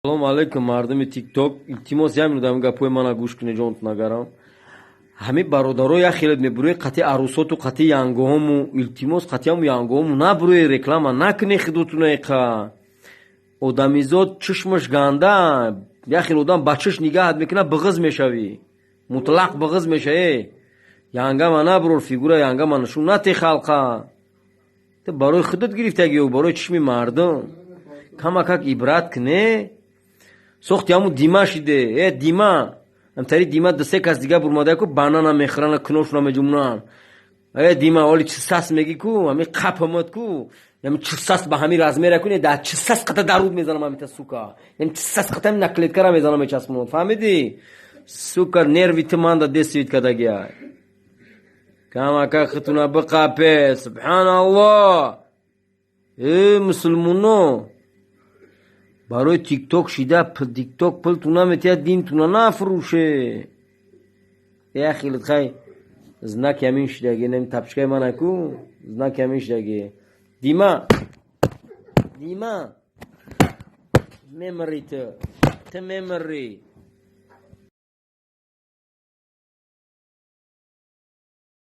Салом алейкум мардуми тикток. Илтимос яминудам гапои мана гӯш кунед ҷонат нагарам. Ҳамин бародаро як хелет мебурои қати арӯсоту қати янгоҳому илтимос қати ҳаму янгоҳому набурои реклама накуне худотунаи қа. Одамизод чишмаш ганда як хел одам ба чиш нигаҳат мекуна биғиз мешавӣ. Мутлақ биғиз мешавӣ. Янгама набурор фигура янгама нишон нате халқа. Ты барои худот гирифтагӣ ё барои чишми мардум. Камакак ибрат куне. Сохти ҳаму дима шиде. Дима. Амтари дима дусе кас дига бурмадаи ку банана мехӯрана, куношуна меҷумнан. Дима оли чисас меги ку, ҳами қапамат ку. Ҳами чисас ба ҳами размера ку, да чисас қата даруд мезанам ҳамита сука. Ҳами чисас қата ҳами наклеткара мезанам мечаспунам. Фаҳмиди? Сука нерви ты манда десвит кадагия. Камака хитуна биқапе. Субҳаналлоҳ. Мусулмоно. Барои тикток шида тикток пултуна метия динтуна нафруше. Яхилит хай знаки ҳамин шидаги нами тапчкаи манаку знаки ҳамин шидаги. Дима мемори ты мемори.